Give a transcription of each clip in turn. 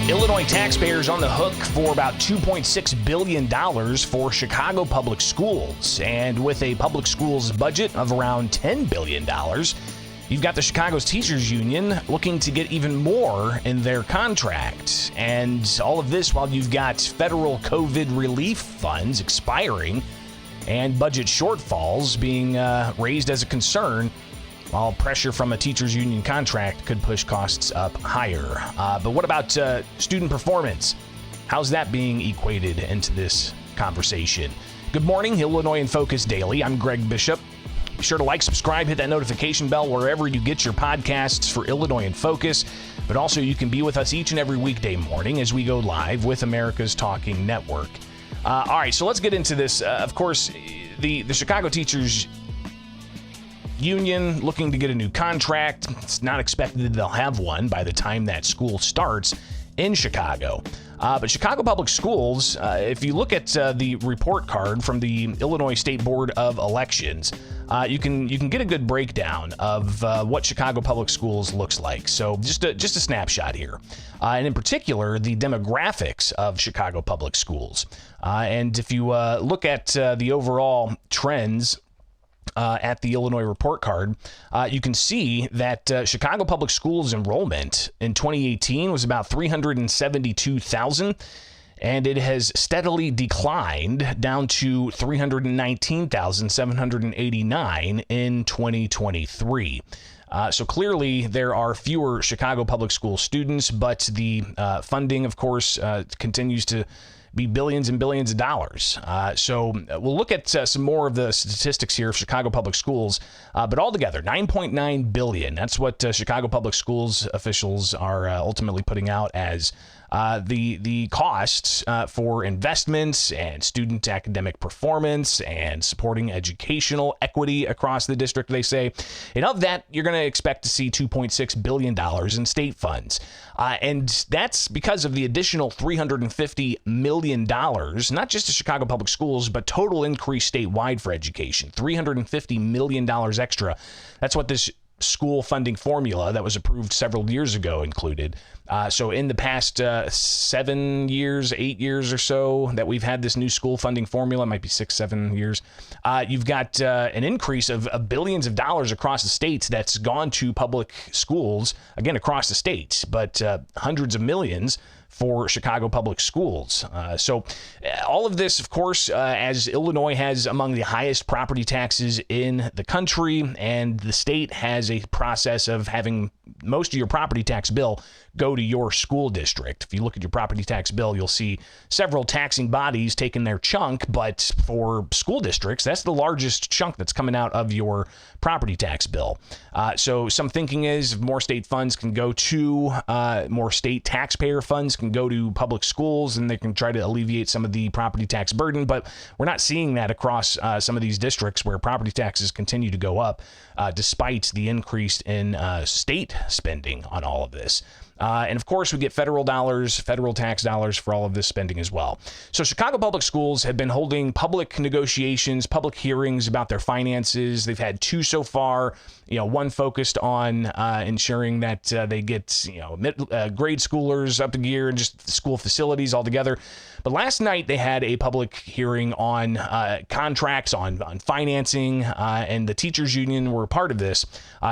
Illinois taxpayers on the hook for about $2.6 billion for Chicago public schools. And with a public schools budget of around $10 billion, you've got the Chicago's Teachers Union looking to get even more in their contract. And all of this while you've got federal COVID relief funds expiring and budget shortfalls being raised as a concern, while pressure from a teachers union contract could push costs up higher. But what about student performance? How's that being equated into this conversation? Good morning, Illinois in Focus Daily. I'm Greg Bishop. Be sure to like, subscribe, hit that notification bell wherever you get your podcasts for Illinois in Focus. But also you can be with us each and every weekday morning as we go live with America's Talking Network. All right, so let's get into this. Of course, the Chicago Teachers Union looking to get a new contract. It's not expected that they'll have one by the time that school starts in Chicago. But Chicago Public Schools, if you look at the report card from the Illinois State Board of Elections, you can get a good breakdown of what Chicago Public Schools looks like. So just a snapshot here. And in particular, the demographics of Chicago Public Schools. And if you look at the overall trends at the Illinois report card, you can see that Chicago Public Schools enrollment in 2018 was about 372,000, and it has steadily declined down to 319,789 in 2023. So clearly there are fewer Chicago Public School students, but the funding, of course, continues to be billions and billions of dollars. So we'll look at some more of the statistics here of Chicago Public Schools, but altogether $9.9 billion. That's what Chicago Public Schools officials are ultimately putting out as the costs for investments and student academic performance and supporting educational equity across the district, they say. And of that, you're going to expect to see $2.6 billion in state funds. And that's because of the additional $350 million, not just to Chicago Public Schools, but total increase statewide for education, $350 million extra. That's what this school funding formula that was approved several years ago included. So in the past 8 years or so that we've had this new school funding formula, it might be 7 years, you've got an increase of billions of dollars across the states that's gone to public schools, again, across the states, but hundreds of millions for Chicago Public Schools. So all of this, of course, as Illinois has among the highest property taxes in the country, and the state has a process of having most of your property tax bill go to your school district. If you look at your property tax bill, you'll see several taxing bodies taking their chunk, but for school districts, that's the largest chunk that's coming out of your property tax bill. So some thinking is more state funds can go to, more state taxpayer funds can go to public schools, and they can try to alleviate some of the property tax burden, but we're not seeing that across some of these districts where property taxes continue to go up despite the increase in state spending on all of this. And of course, we get federal tax dollars for all of this spending as well. So Chicago Public Schools have been holding public negotiations, public hearings about their finances. They've had 2 so far, one focused on ensuring that they get, grade schoolers up to gear and just school facilities altogether. But last night they had a public hearing on contracts, on financing, and the teachers union were a part of this.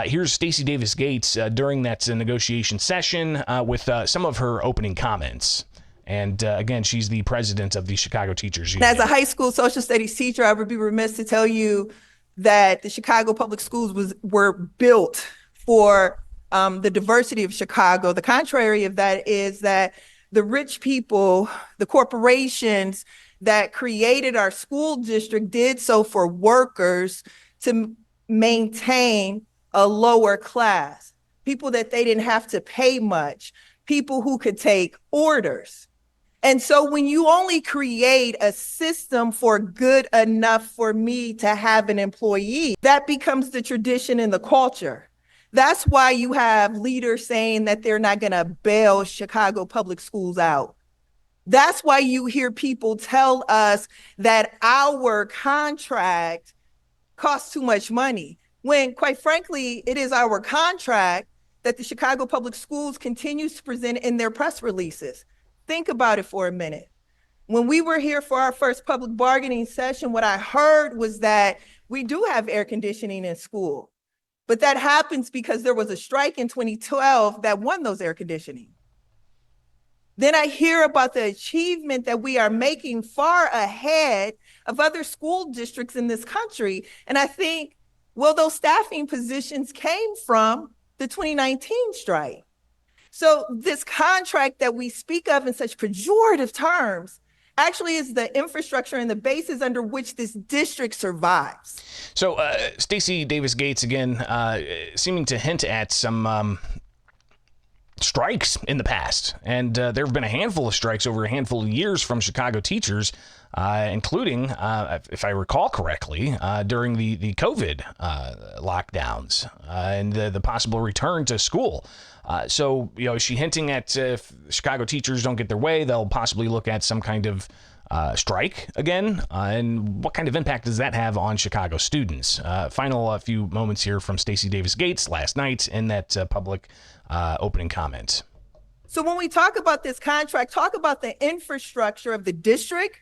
Here's Stacy Davis Gates during that negotiation session with some of her opening comments. And again, she's the president of the Chicago Teachers Union. As a high school social studies teacher, I would be remiss to tell you that the Chicago Public Schools were built for the diversity of Chicago. The contrary of that is that the rich people, the corporations that created our school district did so for workers to maintain a lower class, people that they didn't have to pay much, people who could take orders. And so when you only create a system for good enough for me to have an employee, that becomes the tradition and the culture. That's why you have leaders saying that they're not going to bail Chicago Public Schools out. That's why you hear people tell us that our contract costs too much money, when quite frankly, it is our contract that the Chicago Public Schools continues to present in their press releases. Think about it for a minute. When we were here for our first public bargaining session, what I heard was that we do have air conditioning in school, but that happens because there was a strike in 2012 that won those air conditioning. Then I hear about the achievement that we are making far ahead of other school districts in this country. And I think, well, those staffing positions came from the 2019 strike. So this contract that we speak of in such pejorative terms actually is the infrastructure and the basis under which this district survives. So Stacy Davis Gates, again, seeming to hint at some strikes in the past. And there have been a handful of strikes over a handful of years from Chicago teachers, including, if I recall correctly, during the COVID lockdowns and the possible return to school. So, is she hinting at if Chicago teachers don't get their way, they'll possibly look at some kind of strike again? And what kind of impact does that have on Chicago students? Final few moments here from Stacy Davis Gates last night in that public opening comment. So when we talk about this contract, talk about the infrastructure of the district.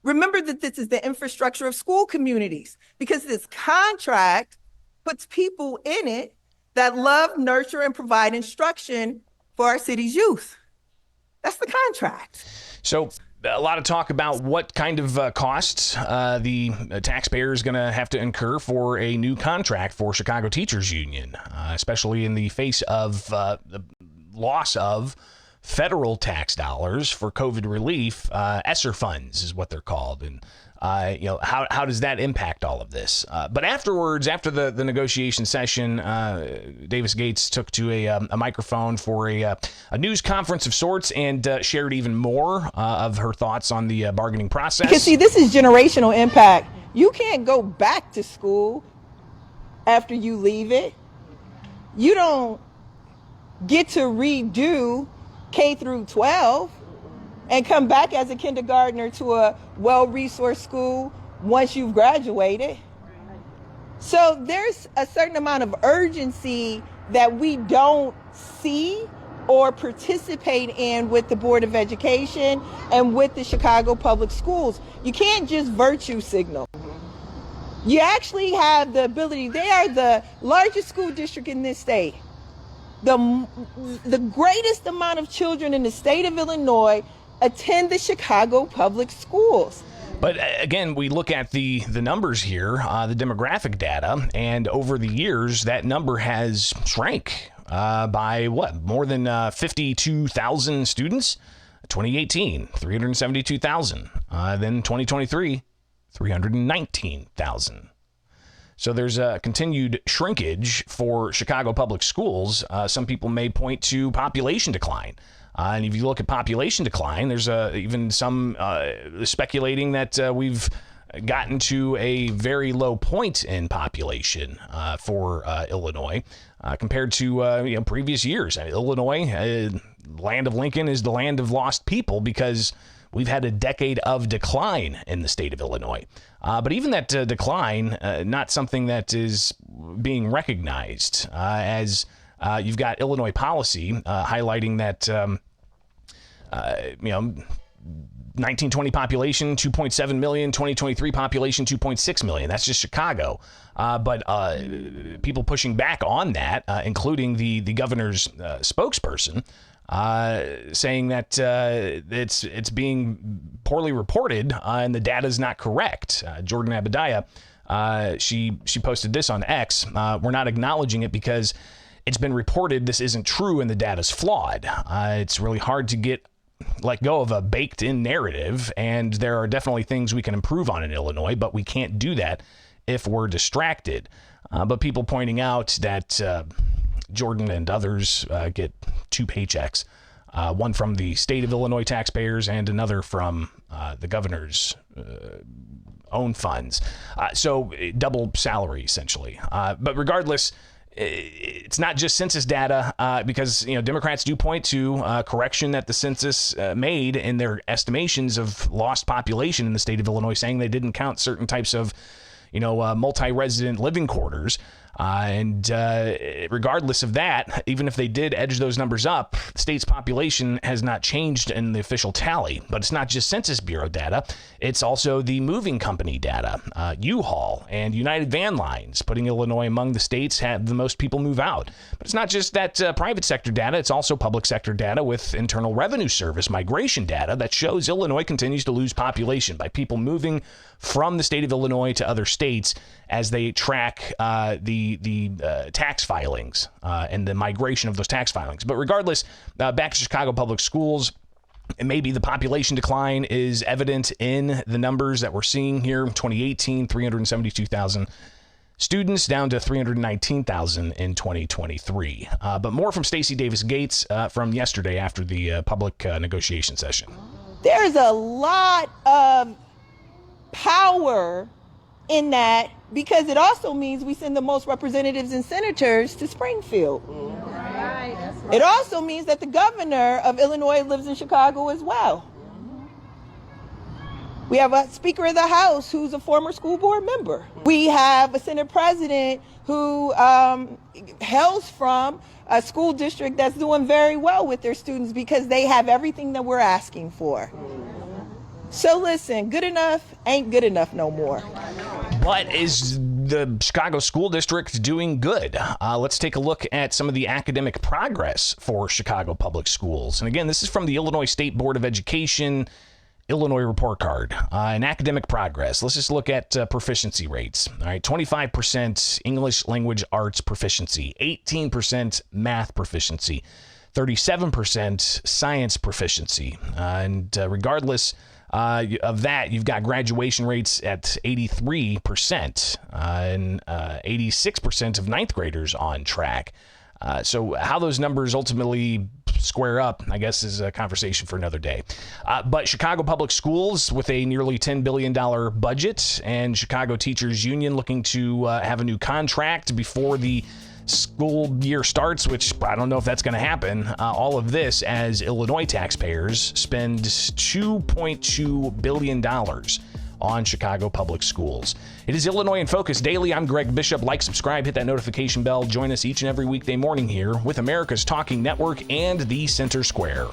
Remember that this is the infrastructure of school communities, because this contract puts people in it that love, nurture, and provide instruction for our city's youth. That's the contract. So a lot of talk about what kind of costs the taxpayer is going to have to incur for a new contract for Chicago Teachers Union, especially in the face of the loss of federal tax dollars for COVID relief. ESSER funds is what they're called. And how does that impact all of this? But afterwards, after the negotiation session, Davis Gates took to a microphone for a news conference of sorts and shared even more of her thoughts on the bargaining process. Because see, this is generational impact. You can't go back to school after you leave it. You don't get to redo K through 12 and come back as a kindergartner to a well-resourced school once you've graduated. So there's a certain amount of urgency that we don't see or participate in with the Board of Education and with the Chicago Public Schools. You can't just virtue signal. You actually have the ability. They are the largest school district in this state. The greatest amount of children in the state of Illinois attend the Chicago Public Schools. But again, we look at the numbers here, the demographic data, and over the years, that number has shrank by more than 52,000 students. 2018, 372,000. Then 2023, 319,000. So there's a continued shrinkage for Chicago Public Schools. Some people may point to population decline. And if you look at population decline, there's even some speculating that we've gotten to a very low point in population for Illinois compared to previous years. I mean, Illinois, land of Lincoln, is the land of lost people because we've had a decade of decline in the state of Illinois. But even that decline, not something that is being recognized as you've got Illinois policy highlighting that 1920 population, 2.7 million, 2023 population, 2.6 million. That's just Chicago. But people pushing back on that, including the governor's spokesperson, saying that it's being poorly reported and the data is not correct. Jordan Abadiah, she posted this on X. We're not acknowledging it because it's been reported this isn't true and the data's flawed. It's really hard to let go of a baked-in narrative, and there are definitely things we can improve on in Illinois, but we can't do that if we're distracted. But people pointing out that Jordan and others get two paychecks, one from the state of Illinois taxpayers and another from the governor's own funds. So double salary, essentially. But regardless, it's not just census data because Democrats do point to correction that the census made in their estimations of lost population in the state of Illinois, saying they didn't count certain types of multi-resident living quarters. And regardless of that, even if they did edge those numbers up, the state's population has not changed in the official tally. But it's not just Census Bureau data. It's also the moving company data. U-Haul and United Van Lines, putting Illinois among the states have the most people move out. But it's not just that private sector data. It's also public sector data with Internal Revenue Service migration data that shows Illinois continues to lose population by people moving from the state of Illinois to other states as they track the tax filings and the migration of those tax filings. But regardless, back to Chicago Public Schools, and maybe the population decline is evident in the numbers that we're seeing here. 2018, 372,000 students down to 319,000 in 2023. But more from Stacy Davis Gates from yesterday after the public negotiation session. There's a lot of power in that, because it also means we send the most representatives and senators to Springfield. Right. It also means that the governor of Illinois lives in Chicago as well. We have a Speaker of the House who's a former school board member. We have a Senate President who hails from a school district that's doing very well with their students because they have everything that we're asking for. So listen, good enough ain't good enough no more. But is the Chicago School District doing good? Let's take a look at some of the academic progress for Chicago Public Schools. And again, this is from the Illinois State Board of Education Illinois report card. In academic progress, let's just look at proficiency rates. All right, 25% English language arts proficiency, 18% math proficiency, 37% science proficiency. And regardless of that, you've got graduation rates at 83% and 86% of ninth graders on track. So how those numbers ultimately square up, I guess, is a conversation for another day. But Chicago Public Schools with a nearly $10 billion budget, and Chicago Teachers Union looking to have a new contract before the school year starts, which I don't know if that's going to happen. All of this as Illinois taxpayers spend $2.2 billion on Chicago Public Schools. It is Illinois in Focus Daily. I'm Greg Bishop. Like, subscribe, hit that notification bell. Join us each and every weekday morning here with America's Talking Network and the Center Square.